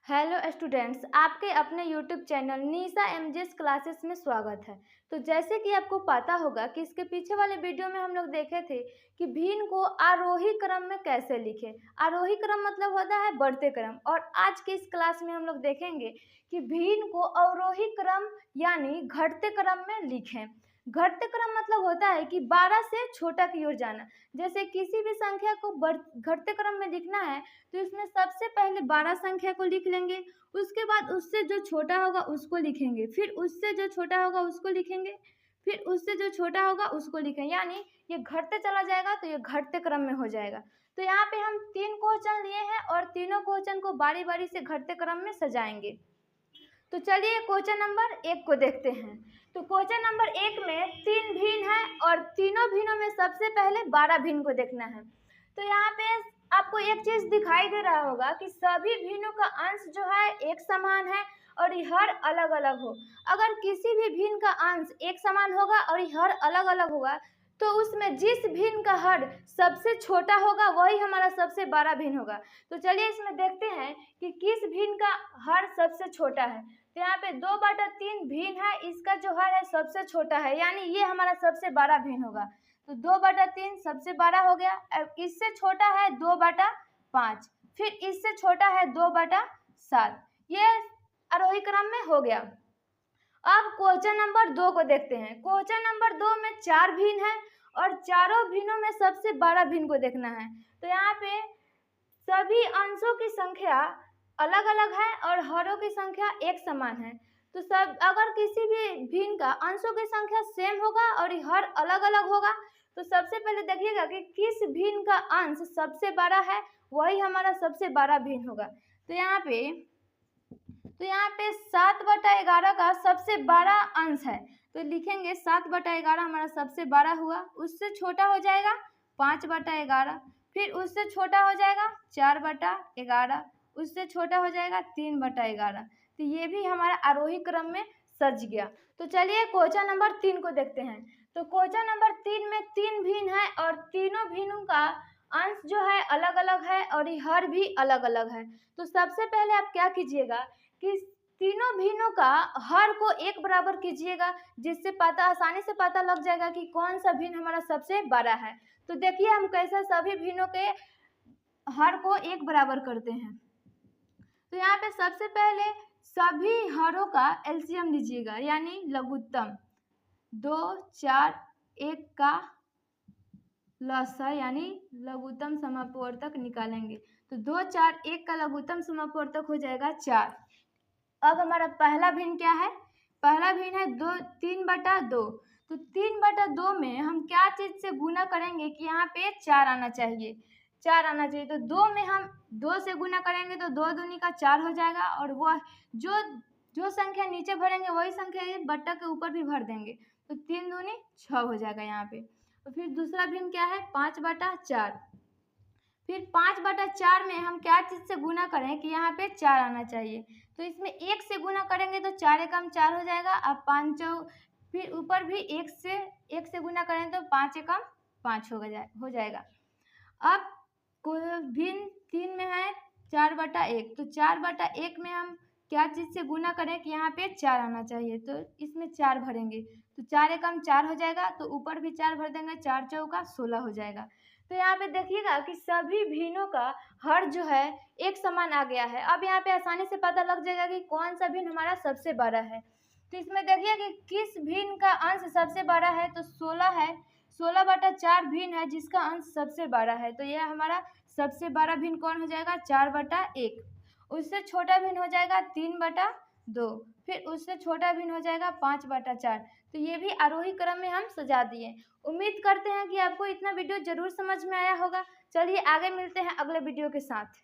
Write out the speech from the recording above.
Hello students, आपके अपने YouTube channel निशा एमजेस classes में स्वागत है। तो जैसे कि आपको पता होगा कि इसके पीछे वाले वीडियो में हम लोग देखे थे कि भिन्न को आरोही क्रम में कैसे लिखें। आरोही क्रम मतलब होता है बढ़ते क्रम, और आज की इस क्लास में हम लोग देखेंगे कि भिन्न को अवरोही क्रम यानी घटते क्रम में लिखें। घटते क्रम मतलब होता है कि 12 से छोटा की ओर जाना। जैसे किसी भी संख्या को घटते क्रम में लिखना है तो इसमें सबसे पहले 12 संख्या को लिख लेंगे, उसके बाद उससे जो छोटा होगा उसको लिखेंगे, फिर उससे जो छोटा होगा उसको लिखेंगे, फिर उससे जो छोटा होगा उसको लिखेंगे, यानी ये घटते चला जाएगा तो ये घटते क्रम में हो जाएगा। तो यहाँ पे हम 3 क्वेश्चन लिए हैं और तीनों क्वेश्चन को बारी बारी से घटते क्रम में सजाएंगे। तो चलिए क्वेश्चन नंबर 1 को देखते हैं। तो क्वेश्चन नंबर 1 में 3 भिन्न है और तीनों भिन्नों में सबसे पहले 12 भिन्न को देखना है। तो यहाँ पे आपको एक चीज दिखाई दे रहा होगा कि सभी भिन्नों का अंश जो है एक समान है और ये हर अलग अलग हो। अगर किसी भी भिन्न का अंश एक समान होगा और ये हर अलग अलग होगा तो उसमें जिस भिन्न का हर सबसे छोटा होगा वही हमारा सबसे बड़ा भिन्न होगा। तो चलिए इसमें देखते हैं कि किस भिन्न का हर सबसे छोटा है। तो यहाँ पे 2/3 भिन्न है, इसका जो हर है सबसे छोटा है, यानी ये हमारा सबसे बड़ा भिन्न होगा। तो 2/3 सबसे बड़ा हो गया। अब इससे छोटा है 2/5, फिर इससे छोटा है 2/7। ये आरोही क्रम में हो गया। अब क्वेश्चन नंबर 2 को देखते हैं। क्वेश्चन नंबर 2 में 4 भिन्न है और चारों भिन्नों में सबसे बड़ा भिन्न को देखना है। तो यहाँ पे सभी अंशों की संख्या अलग अलग है और हरों की संख्या एक समान है। तो सब अगर किसी भी भिन्न का अंशों की संख्या सेम होगा और हर अलग अलग होगा तो सबसे पहले देखिएगा कि किस भिन्न का अंश सबसे बड़ा है, वही हमारा सबसे बड़ा भिन्न होगा। तो यहाँ पे 7/11 का सबसे बड़ा अंश है, तो लिखेंगे 7/11 हमारा सबसे बड़ा हुआ। उससे छोटा हो जाएगा 5/11, फिर उससे छोटा हो जाएगा 4/11, उससे छोटा हो जाएगा 3/11। तो ये भी हमारा आरोही क्रम में सज गया। तो चलिए क्वेश्चन नंबर 3 को देखते हैं। तो क्वेश्चन नंबर 3 में 3 भिन्न है और तीनों भिन्नों का अंश जो है अलग अलग है और ये हर भी अलग अलग है। तो सबसे पहले आप क्या कीजिएगा कि तीनों भिन्नों का हर को एक बराबर कीजिएगा, जिससे आसानी से पता लग जाएगा कि कौन सा भिन्न हमारा सबसे बड़ा है। तो देखिए हम कैसे सभी भिन्नों के हर को एक बराबर करते हैं। तो यहाँ पे सबसे पहले सभी हरों का एलसीएम लीजिएगा, यानी लघुत्तम 2, 4, 1 का लसा यानी लघुत्तम समापवर्तक निकालेंगे। तो 2, 4, 1 का लघुत्तम समापवर्तक हो जाएगा 4। अब हमारा पहला भिन्न क्या है? पहला भिन्न है 3/2। तो 3/2 में हम क्या चीज से गुना करेंगे कि यहाँ पे 4 आना चाहिए, 4 आना चाहिए। तो 2 में हम 2 से गुना करेंगे तो 2 दूनी का 4 हो जाएगा, और वह जो संख्या नीचे भरेंगे वही संख्या ये बट्टा के ऊपर भी भर देंगे। तो 3 दूनी 6 हो जाएगा यहाँ पे। तो फिर दूसरा भिन्न क्या है? 5/4। फिर 5/4 में हम क्या चीज़ से गुना करें कि यहाँ पे 4 आना चाहिए। तो इसमें 1 से गुना करेंगे तो 4 एकम 4 हो जाएगा। अब 5, फिर ऊपर भी 1 से गुना करें तो 5 एकम 5 हो जाएगा। अब भिन्न 3 में है 4/1। तो 4/1 में हम क्या चीज़ से गुना करें कि यहाँ पे 4 आना चाहिए, तो इसमें 4 भरेंगे तो 4 एकम 4 हो जाएगा। तो ऊपर भी 4 भर देंगे, 4 चौका 16 हो जाएगा। तो यहाँ पे देखिएगा कि सभी भिन्नों का हर जो है एक समान आ गया है। अब यहाँ पे आसानी से पता लग जाएगा कि कौन सा भिन्न हमारा सबसे बड़ा है। तो इसमें देखिए कि किस भिन्न का अंश सबसे बड़ा है, तो 16 है। 16/4 भिन्न है जिसका अंश सबसे बड़ा है, तो यह हमारा सबसे बड़ा भिन्न कौन हो जाएगा? 4/1। उससे छोटा भिन्न हो जाएगा 3/2, फिर उससे छोटा भिन्न हो जाएगा 5/4। तो ये भी आरोही क्रम में हम सजा दिए। उम्मीद करते हैं कि आपको इतना वीडियो जरूर समझ में आया होगा। चलिए आगे मिलते हैं अगले वीडियो के साथ।